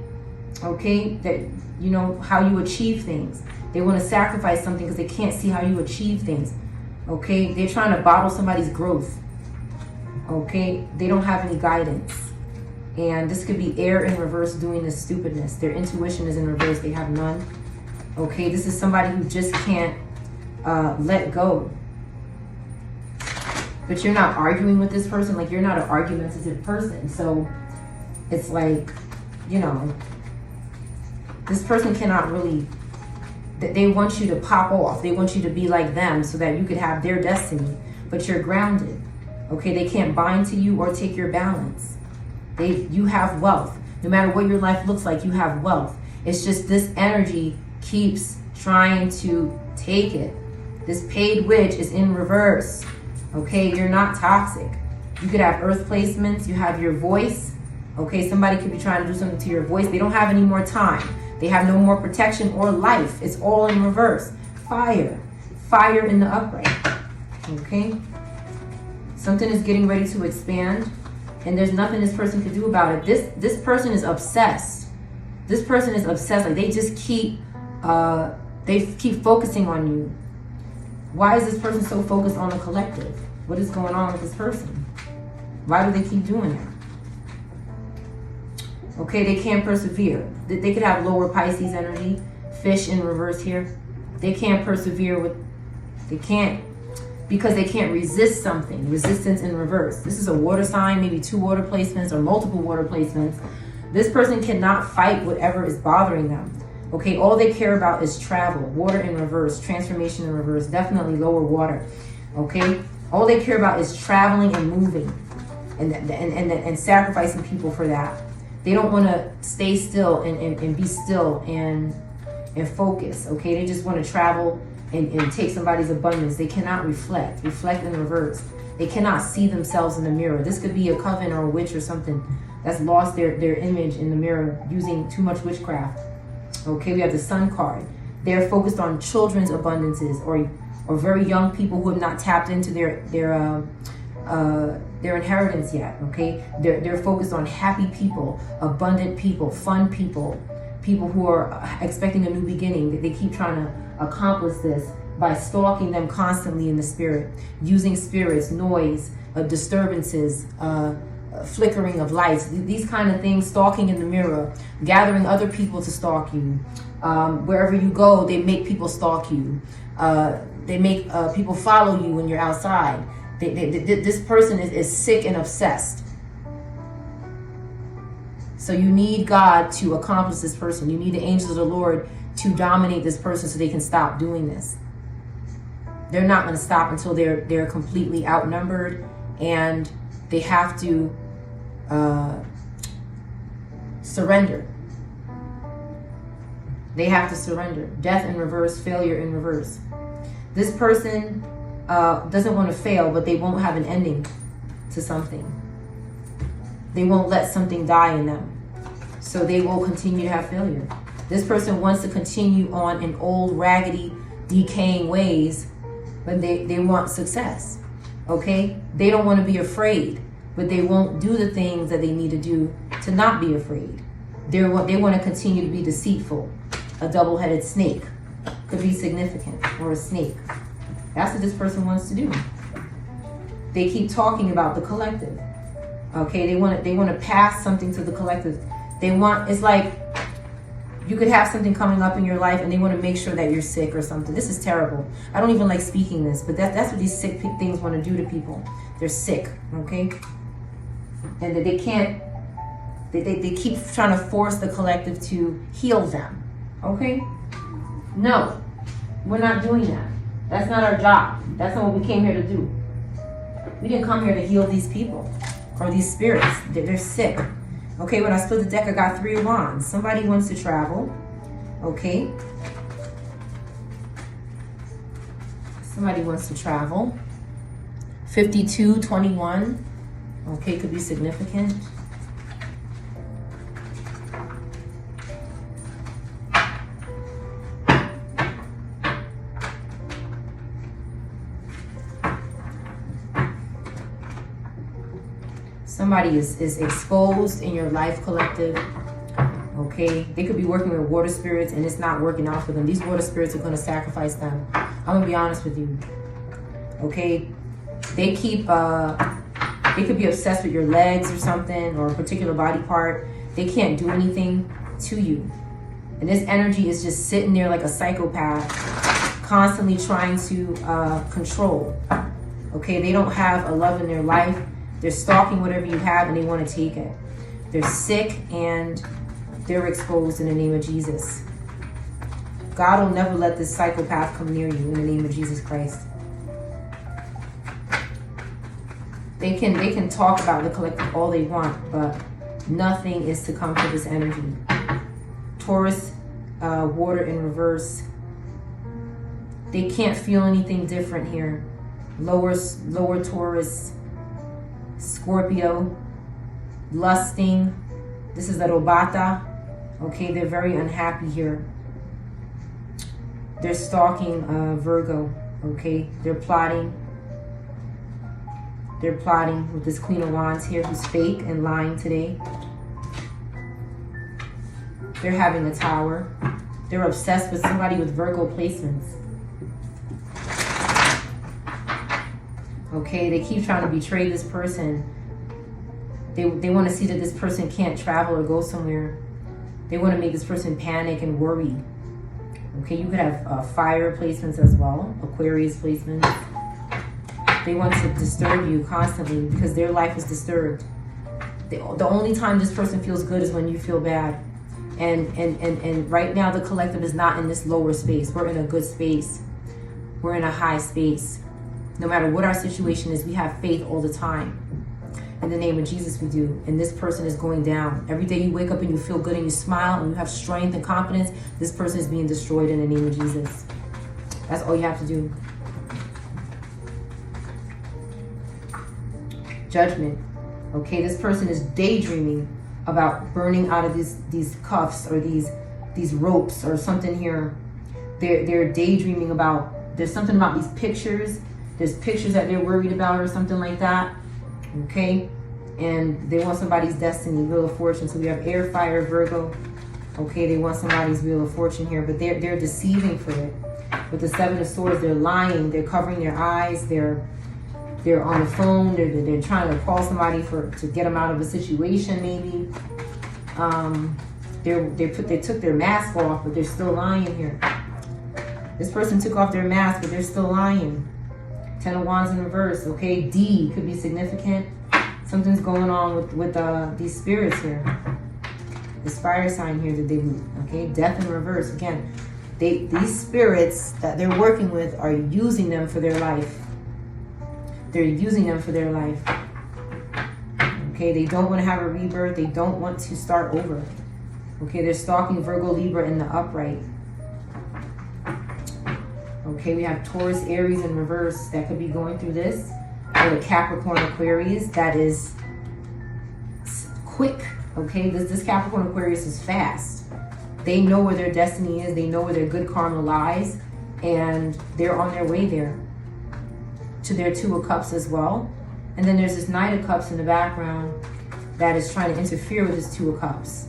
okay, that you know how you achieve things. They want to sacrifice something because they can't see how you achieve things. Okay? They're trying to bottle somebody's growth. Okay, they don't have any guidance. And this could be air in reverse doing this stupidness. Their intuition is in reverse. They have none. Okay, this is somebody who just can't let go. But you're not arguing with this person. Like you're not an argumentative person. So it's like, you know, this person cannot really, they want you to pop off. They want you to be like them so that you could have their destiny. But you're grounded. Okay, they can't bind to you or take your balance. You have wealth. No matter what your life looks like, you have wealth. It's just this energy keeps trying to take it. This paid witch is in reverse. Okay, you're not toxic. You could have earth placements. You have your voice. Okay, somebody could be trying to do something to your voice. They don't have any more time. They have no more protection or life. It's all in reverse. Fire. Fire in the upright. Okay. Something is getting ready to expand, and there's nothing this person could do about it. This person is obsessed. This person is obsessed. Like they just keep focusing on you. Why is this person so focused on the collective? What is going on with this person? Why do they keep doing that? Okay, they can't persevere. They could have lower Pisces energy, fish in reverse here. They can't persevere because they can't resist something. Resistance in reverse. This is a water sign, maybe 2 water placements or multiple water placements. This person cannot fight whatever is bothering them. Okay, all they care about is travel. Water in reverse, transformation in reverse, definitely lower water. Okay, all they care about is traveling and moving and sacrificing people for that. They don't want to stay still and be still and focus. Okay, they just want to travel and take somebody's abundance. They cannot reflect in reverse. They cannot see themselves in the mirror. This could be a coven or a witch or something that's lost their image in the mirror using too much witchcraft. Okay, we have the Sun card. They're focused on children's abundances or very young people who have not tapped into their inheritance yet. Okay, they're focused on happy people, abundant people, fun people, people who are expecting a new beginning. They keep trying to accomplish this by stalking them constantly in the spirit, using spirits, noise, disturbances, flickering of lights, these kind of things, stalking in the mirror, gathering other people to stalk you. Wherever you go, they make people stalk you. They make people follow you when you're outside. This person is sick and obsessed. So you need God to accomplish this person. You need the angels of the Lord to dominate this person so they can stop doing this. They're not going to stop until they're completely outnumbered, and they have to surrender. They have to surrender. Death in reverse, failure in reverse. This person doesn't want to fail, but they won't have an ending to something. They won't let something die in them. So they will continue to have failure. This person wants to continue on in old, raggedy, decaying ways, but they want success. Okay? They don't want to be afraid, but they won't do the things that they need to do to not be afraid. They want to continue to be deceitful. A double-headed snake could be significant, or a snake. That's what this person wants to do. They keep talking about the collective. Okay, they want to pass something to the collective. It's like you could have something coming up in your life and they want to make sure that you're sick or something. This is terrible. I don't even like speaking this, but that's what these sick things want to do to people. They're sick, okay? And that they can't, they keep trying to force the collective to heal them, okay? No, we're not doing that. That's not our job. That's not what we came here to do. We didn't come here to heal these people or these spirits. They're sick. Okay, when I split the deck, I got 3 of Wands. Somebody wants to travel. Okay. Somebody wants to travel. 52, 21. Okay, could be significant. Somebody is exposed in your life collective. Okay, they could be working with water spirits and it's not working out for them. These water spirits are going to sacrifice them. I'm going to be honest with you. Okay, they could be obsessed with your legs or something, or a particular body part. They can't do anything to you. And this energy is just sitting there like a psychopath, constantly trying to control. Okay, they don't have a love in their life. They're stalking whatever you have and they want to take it. They're sick and they're exposed in the name of Jesus. God will never let this psychopath come near you in the name of Jesus Christ. They can talk about the collective all they want, but nothing is to come for this energy. Taurus, water in reverse. They can't feel anything different here. Lower Taurus, Scorpio, lusting. This is the Robata. Okay, they're very unhappy here. They're stalking Virgo. Okay, they're plotting. They're plotting with this Queen of Wands here, who's fake and lying today. They're having a tower. They're obsessed with somebody with Virgo placements. Okay, they keep trying to betray this person. They want to see that this person can't travel or go somewhere. They want to make this person panic and worry. Okay, you could have fire placements as well, Aquarius placements. They want to disturb you constantly because their life is disturbed. The only time this person feels good is when you feel bad. And right now the collective is not in this lower space. We're in a good space. We're in a high space. No matter what our situation is, we have faith all the time. In the name of Jesus, we do. And this person is going down. Every day you wake up and you feel good and you smile and you have strength and confidence, this person is being destroyed in the name of Jesus. That's all you have to do. Judgment. Okay, this person is daydreaming about burning out of these cuffs or these ropes or something here. They're daydreaming about, there's something about these pictures. There's pictures that they're worried about or something like that. Okay, and they want somebody's destiny, Wheel of Fortune. So we have air, fire, Virgo. Okay, they want somebody's Wheel of Fortune here, but they're deceiving for it. With the Seven of Swords, they're lying. They're covering their eyes. They're on the phone. They're trying to call somebody to get them out of a situation, maybe. They took their mask off, but they're still lying here. This person took off their mask, but they're still lying. 10 of Wands in reverse. Okay, D could be significant. Something's going on with these spirits here. This fire sign here that they, okay, Death in reverse. Again, these spirits that they're working with are using them for their life. They're using them for their life. Okay, they don't want to have a rebirth. They don't want to start over. Okay, they're stalking Virgo, Libra in the upright. Okay, we have Taurus, Aries in reverse that could be going through this. Or a Capricorn, Aquarius that is quick. Okay, this Capricorn, Aquarius is fast. They know where their destiny is. They know where their good karma lies. And they're on their way there to their Two of Cups as well. And then there's this Knight of Cups in the background that is trying to interfere with this Two of Cups.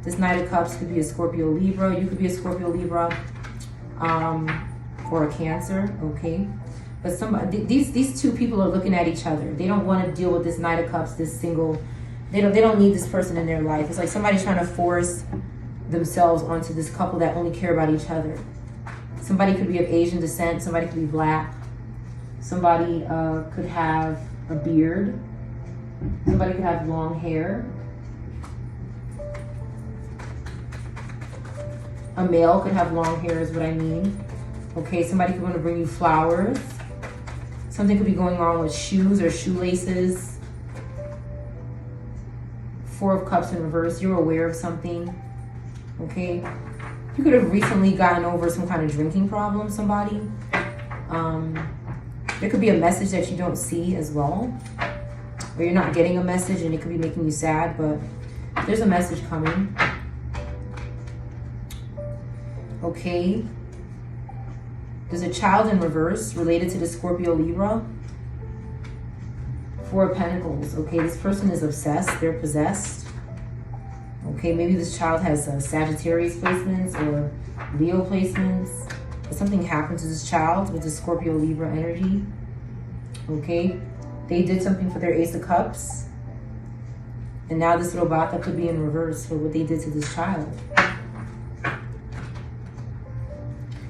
This Knight of Cups could be a Scorpio, Libra. You could be a Scorpio, Libra, or a Cancer, okay? But somebody, these two people are looking at each other. They don't want to deal with this Knight of Cups, this single. They don't need this person in their life. It's like somebody's trying to force themselves onto this couple that only care about each other. Somebody could be of Asian descent. Somebody could be black. Somebody could have a beard. Somebody could have long hair. A male could have long hair is what I mean. Okay, somebody could want to bring you flowers. Something could be going on with shoes or shoelaces. Four of Cups in reverse. You're aware of something. Okay. You could have recently gotten over some kind of drinking problem, somebody. There could be a message that you don't see as well. Or you're not getting a message and it could be making you sad, but there's a message coming. Okay. There's a child in reverse related to the Scorpio, Libra. Four of Pentacles. Okay, this person is obsessed. They're possessed. Okay, maybe this child has Sagittarius placements or Leo placements. But something happened to this child with the Scorpio, Libra energy. Okay, they did something for their Ace of Cups. And now this little Bata could be in reverse for what they did to this child.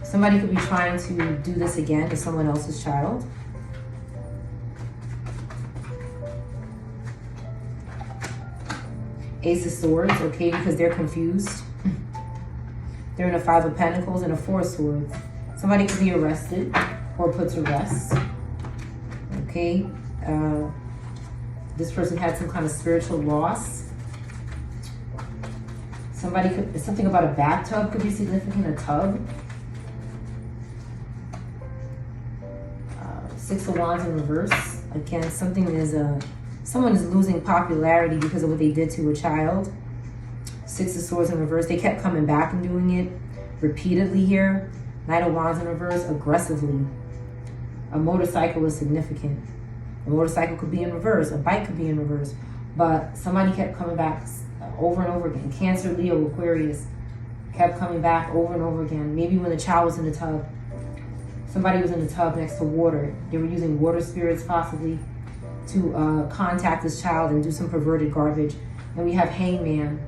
Somebody could be trying to do this again to someone else's child. Ace of Swords, okay, because they're confused. They're in a Five of Pentacles and a Four of Swords. Somebody could be arrested or put to rest. Okay. This person had some kind of spiritual loss. Somebody could, something about a bathtub could be significant, a tub. Six of Wands in reverse. Again, something is someone is losing popularity because of what they did to a child. Six of Swords in reverse. They kept coming back and doing it repeatedly here. Knight of Wands in reverse, aggressively. A motorcycle is significant. A motorcycle could be in reverse. A bike could be in reverse. But somebody kept coming back over and over again. Cancer, Leo, Aquarius kept coming back over and over again. Maybe when the child was in the tub. Somebody was in the tub next to water. They were using water spirits possibly to contact this child and do some perverted garbage. And we have Hangman.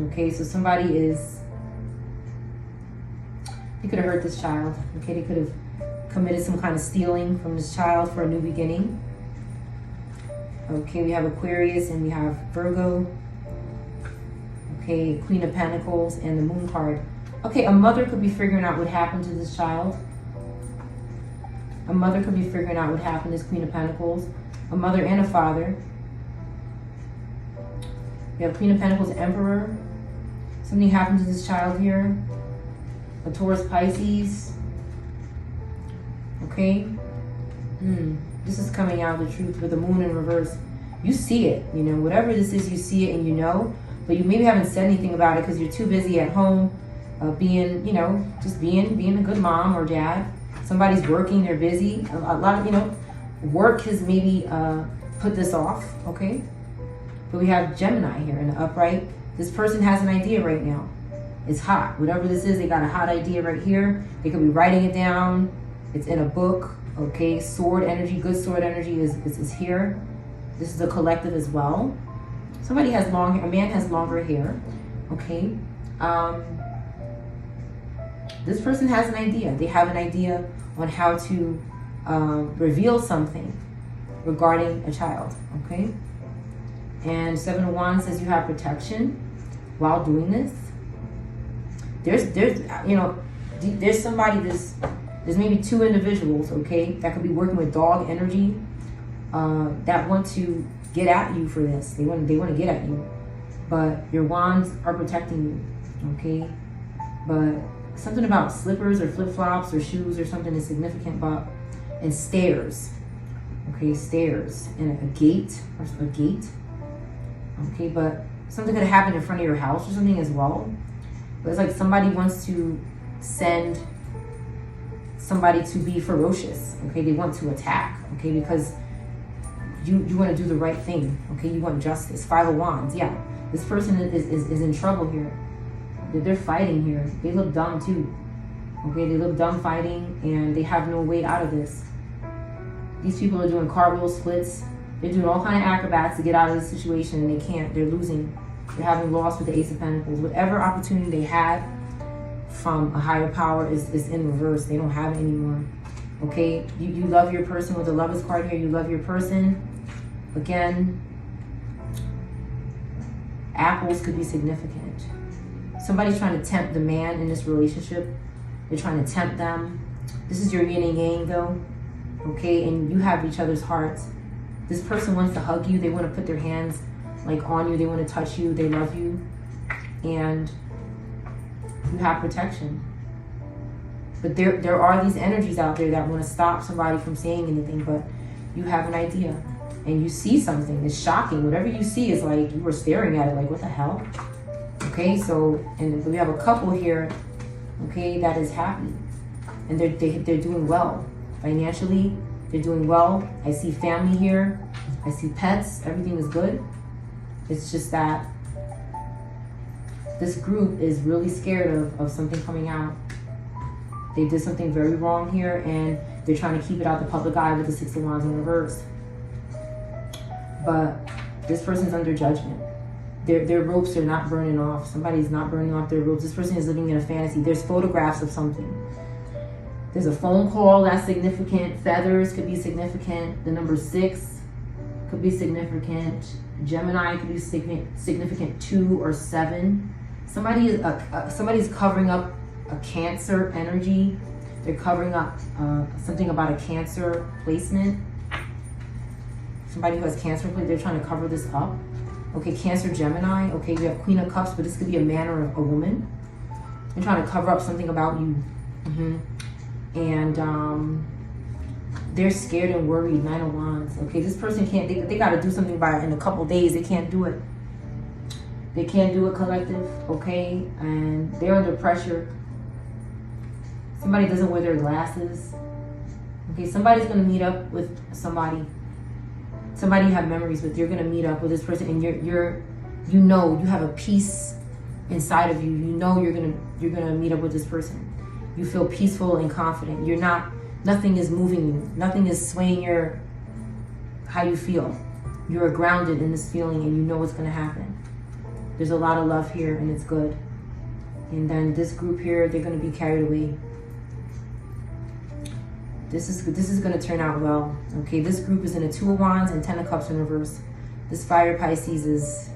Okay, so somebody is, they could have hurt this child. Okay, they could have committed some kind of stealing from this child for a new beginning. Okay, we have Aquarius and we have Virgo. Okay, Queen of Pentacles and the Moon card. Okay, a mother could be figuring out what happened to this child. A mother could be figuring out what happened to this Queen of Pentacles. A mother and a father. We have Queen of Pentacles, Emperor. Something happened to this child here. A Taurus, Pisces. Okay. This is coming out of the truth with the Moon in reverse. You see it, you know, whatever this is, you see it and you know, but you maybe haven't said anything about it because you're too busy at home being, you know, just being a good mom or dad. Somebody's working, they're busy. A lot of, you know, work has maybe put this off, okay? But we have Gemini here in the upright. This person has an idea right now. It's hot. Whatever this is, they got a hot idea right here. They could be writing it down. It's in a book, okay? Sword energy, good sword energy is here. This is a collective as well. Somebody has long hair. A man has longer hair, okay? This person has an idea. They have an idea on how to reveal something regarding a child, okay? And Seven of Wands says you have protection while doing this. There's you know, there's somebody, there's maybe two individuals, okay, that could be working with dog energy that want to get at you for this. They want to get at you. But your wands are protecting you, okay? But something about slippers or flip-flops or shoes or something is significant, but and stairs, okay, stairs and a gate, okay, but something could happen in front of your house or something as well. But it's like somebody wants to send somebody to be ferocious, okay? They want to attack, okay, because you want to do the right thing, okay? You want justice. 5 of Wands, yeah. This person is in trouble here. They're fighting here. They look dumb too, okay? They look dumb fighting, and they have no way out of this. These people are doing cartwheel splits. They're doing all kind of acrobats to get out of this situation, and they can't. They're losing. They're having lost with the Ace of Pentacles. Whatever opportunity they had from a higher power is in reverse. They don't have it anymore. Okay? You love your person with the Lovers card here. You love your person. Again, apples could be significant. Somebody's trying to tempt the man in this relationship. They're trying to tempt them. This is your yin and yang, though. Okay? And you have each other's hearts. This person wants to hug you. They want to put their hands like on you. They want to touch you. They love you. And you have protection. But there are these energies out there that want to stop somebody from saying anything, but you have an idea. And you see something. It's shocking. Whatever you see is like you were staring at it like, what the hell? Okay, so, and we have a couple here, okay, that is happy. And they're doing well. Financially, they're doing well. I see family here. I see pets. Everything is good. It's just that this group is really scared of something coming out. They did something very wrong here, and they're trying to keep it out the public eye with the 6 of Wands in reverse. But this person's under judgment. Their ropes are not burning off. Somebody's not burning off their ropes. This person is living in a fantasy. There's photographs of something. There's a phone call that's significant. Feathers could be significant. The number 6 could be significant. Gemini could be significant. 2 or 7. Somebody's covering up a Cancer energy. They're covering up something about a Cancer placement. Somebody who has Cancer, they're trying to cover this up. Okay, Cancer, Gemini. Okay, we have Queen of Cups, but this could be a man or a woman. They're trying to cover up something about you. And they're scared and worried. 9 of Wands. Okay, this person can't, they got to do something by in a couple days. They can't do it. They can't do it, collective. Okay, and they're under pressure. Somebody doesn't wear their glasses. Okay, somebody's going to meet up with somebody. Somebody you have memories with. You're going to meet up with this person, and you know, you have a peace inside of you. You know you're going to meet up with this person. You feel peaceful and confident. You're not, nothing is moving you. Nothing is swaying how you feel. You're grounded in this feeling, and you know what's going to happen. There's a lot of love here, and it's good. And then this group here, they're going to be carried away. This is going to turn out well. Okay, this group is in a 2 of Wands and 10 of Cups in reverse. This fire Pisces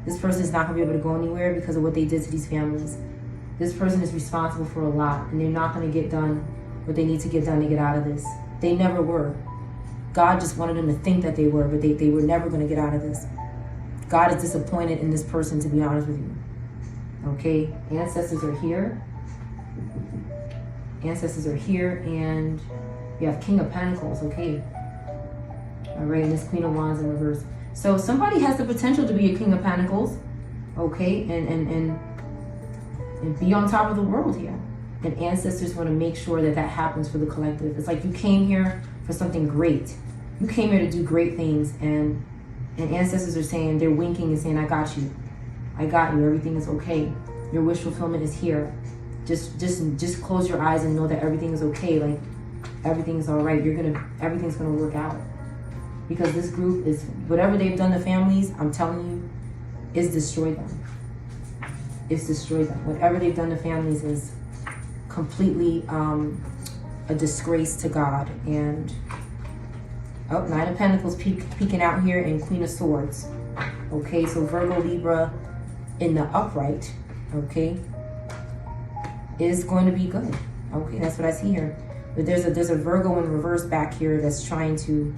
this person is not going to be able to go anywhere because of what they did to these families. This person is responsible for a lot, and they're not going to get done what they need to get done to get out of this. They never were. God just wanted them to think that they were, but they were never going to get out of this. God is disappointed in this person, to be honest with you. Okay, ancestors are here. Ancestors are here, and we have King of Pentacles. Okay, all right, and this Queen of Wands in reverse. So somebody has the potential to be a King of Pentacles, okay, and be on top of the world here. And ancestors want to make sure that happens for the collective. It's like you came here for something great. You came here to do great things, and ancestors are saying, they're winking and saying, I got you. I got you. Everything is okay. Your wish fulfillment is here. Just close your eyes and know that everything is okay. Like, everything's all right. Everything's gonna work out. Because this group is, whatever they've done to families, I'm telling you, is destroyed them. It's destroyed them. Whatever they've done to families is completely a disgrace to God. And 9 of Pentacles peeking out here, and Queen of Swords. Okay, so Virgo, Libra in the upright, okay, is going to be good. Okay, that's what I see here. But there's a Virgo in reverse back here that's trying to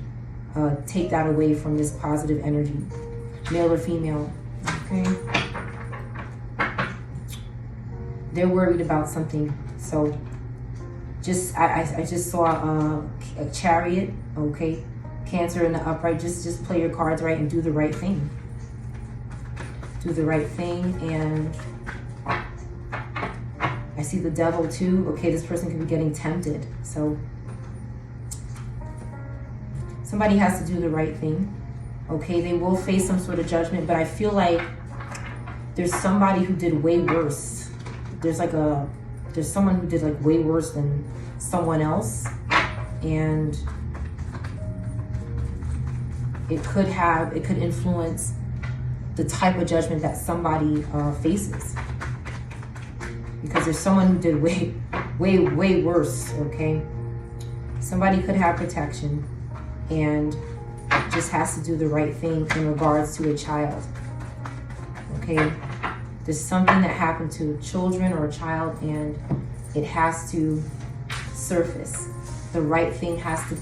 take that away from this positive energy, male or female. Okay, they're worried about something. So I just saw a Chariot. Okay, Cancer in the upright. Just play your cards right and do the right thing. Do the right thing. And I see the Devil too. Okay, this person could be getting tempted. So somebody has to do the right thing. Okay, they will face some sort of judgment, but I feel like there's somebody who did way worse. There's someone who did like way worse than someone else, and it could influence the type of judgment that somebody faces, because there's someone who did way worse. Okay, somebody could have protection and just has to do the right thing in regards to a child. Okay, there's something that happened to children or a child, and it has to surface. The right thing has to.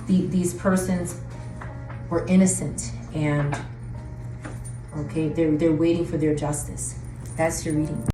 These persons were innocent, and okay, they're waiting for their justice. That's your reading.